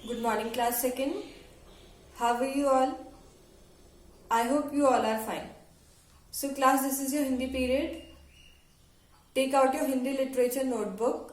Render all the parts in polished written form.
Good morning, class second. How are you all? I hope you all are fine. So, class, this is your Hindi period. Take out your Hindi literature notebook.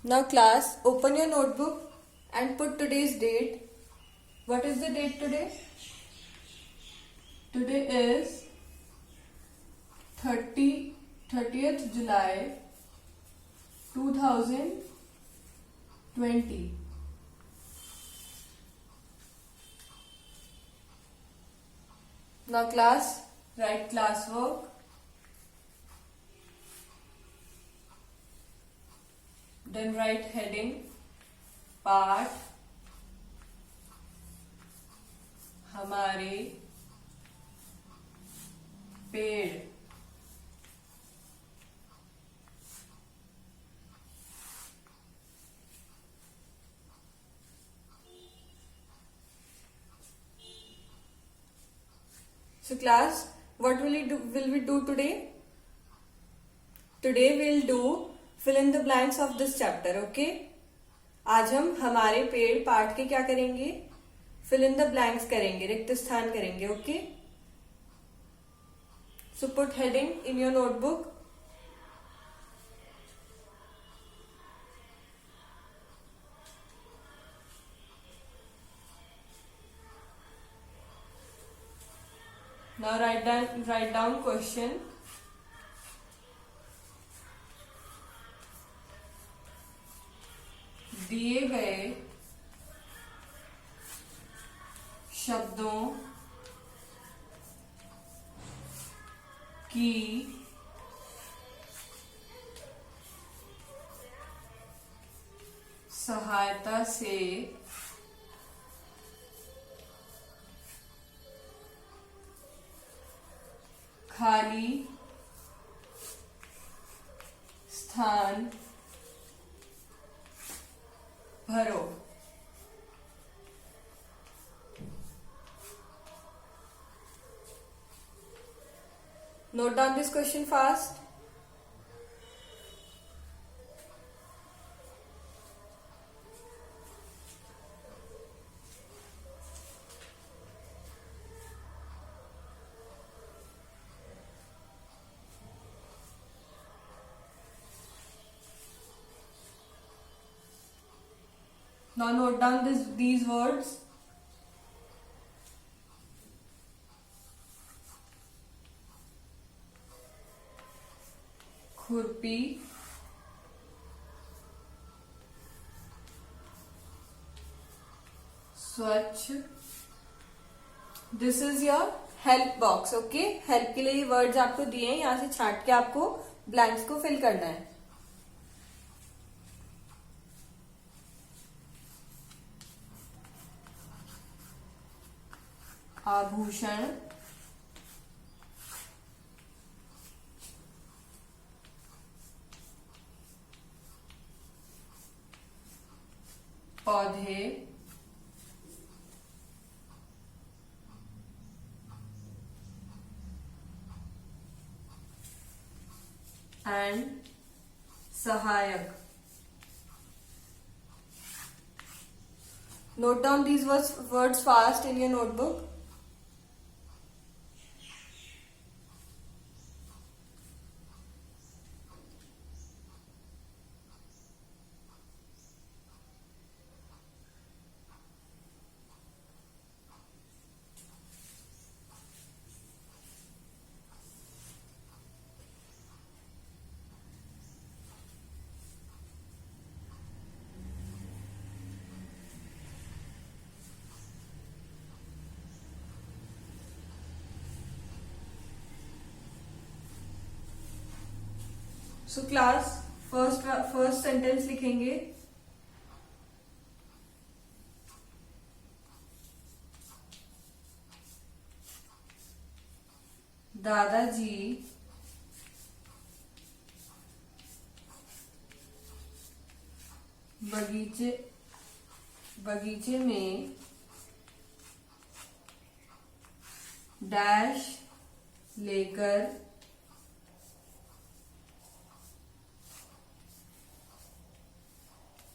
Now, class, open your notebook and put today's date. What is the date today? Today is 30th July 2020. Now class, write classwork. Then write heading, पाठ हमारे पेड़. So class, what will we do today? Today we'll do fill in the blanks of this chapter, okay? आज हम हमारे पेड़ पाठ के क्या करेंगे? Fill in the blanks करेंगे, रिक्त स्थान करेंगे, okay? So put heading in your notebook. Now write down question. दिए गए शब्दों की सहायता से खाली स्थान भरो. Note down this question fast. Now note down these words. खुरपी, स्वच्छ. This is your help box, okay? Help के लिए ये वर्ड्स आपको दिए हैं, यहां से छांट के आपको ब्लैंक्स को फिल करना है. आभूषण, पौधे, एंड सहायक. Note down these words fast in your notebook. So class first sentence लिखेंगे. दादाजी बगीचे में डैश लेकर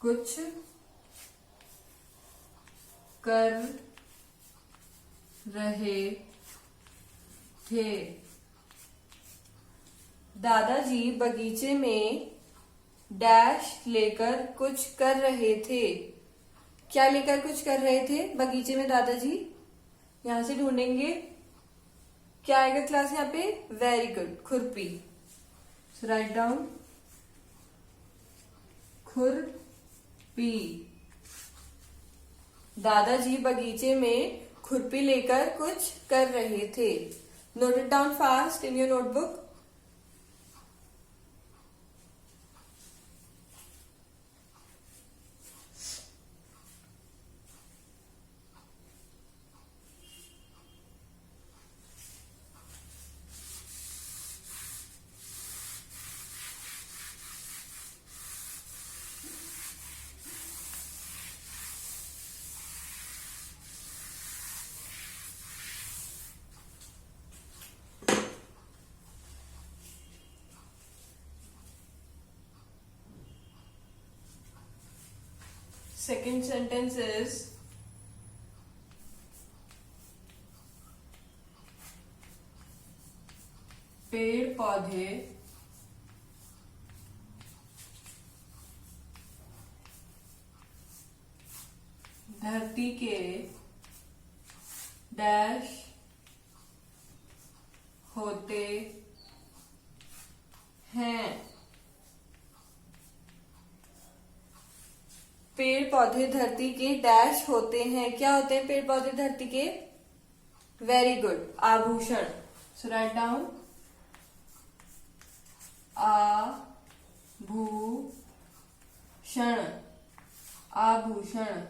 कुछ कर रहे थे। दादाजी बगीचे में डैश लेकर कुछ कर रहे थे। क्या लेकर कुछ कर रहे थे बगीचे में दादाजी? यहां से ढूंढेंगे क्या आएगा क्लास यहाँ पे। वेरी गुड, खुरपी। सो राइट डाउन खुरपी। दादाजी बगीचे में खुरपी लेकर कुछ कर रहे थे। Note it down fast in your notebook. Second sentence is पेड़ पौधे धरती के डैश होते हैं। पेड़ पौधे धरती के डैश होते हैं। क्या होते हैं पेड़ पौधे धरती के? वेरी गुड, आभूषण। सो राइट डाउन आभूषण। आभूषण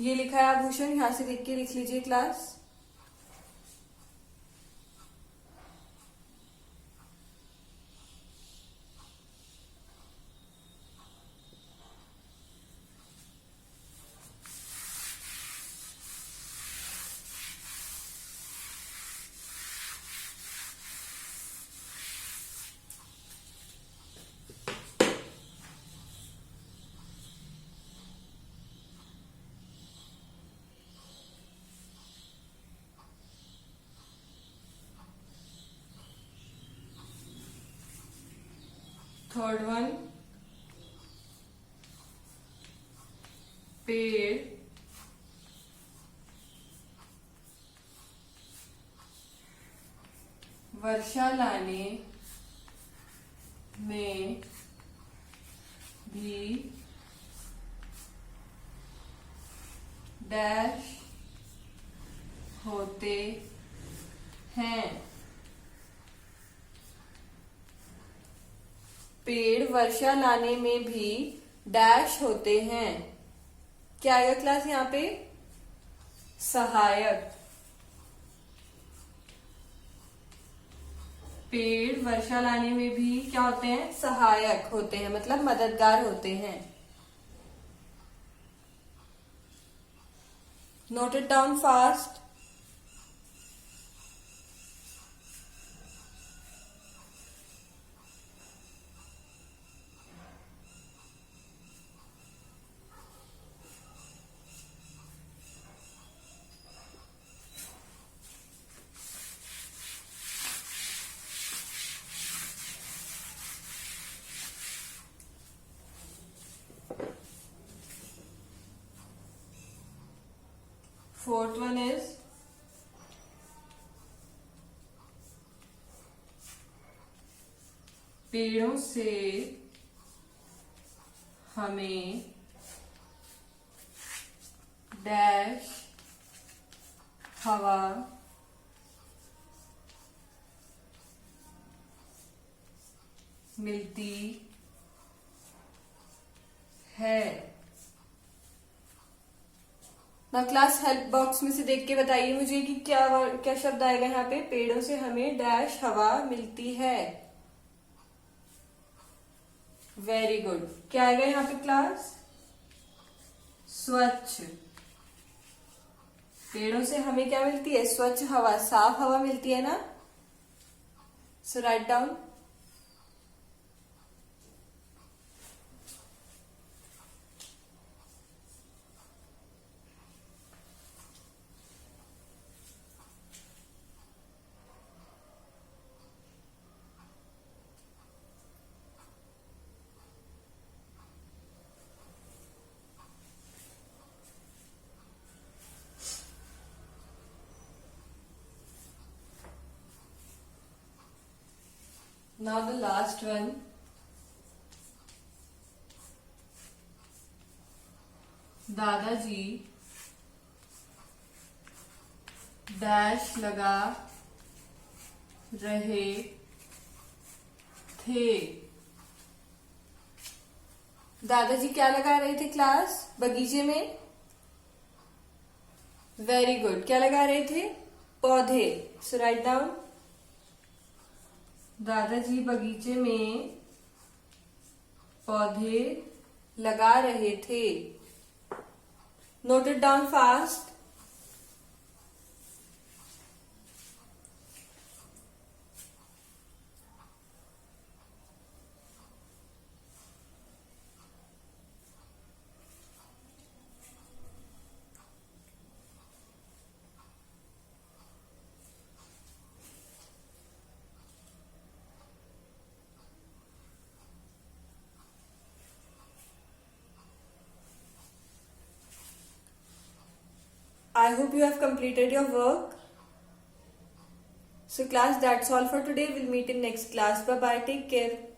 ये लिखा है आभूषण, यहां से देख के लिख लीजिए क्लास। थर्ड वन, पेड़ वर्षा लाने में भी डैश होते हैं। पेड़ वर्षा लाने में भी डैश होते हैं। क्या आएगा क्लास यहाँ पे? सहायक। पेड़ वर्षा लाने में भी क्या होते हैं? सहायक होते हैं, मतलब मददगार होते हैं। Note it down fast. Fourth one is पेड़ों से हमें डैश हवा मिलती है। ना क्लास हेल्प बॉक्स में से देख के बताइए मुझे कि क्या क्या शब्द आएगा यहाँ पे। पेड़ों से हमें डैश हवा मिलती है। Very good. क्या आएगा यहाँ पे क्लास? स्वच्छ। पेड़ों से हमें क्या मिलती है? स्वच्छ हवा, साफ हवा मिलती है ना। So right down Now the last one. दादाजी डैश लगा रहे थे. दादाजी क्या लगा रहे थे क्लास बगीचे में? Very good. क्या लगा रहे थे? पौधे. सो राइट डाउन. दादाजी बगीचे में पौधे लगा रहे थे. Note it down fast. I hope you have completed your work. So class, that's all for today. We'll meet in next class. Bye bye. Take care.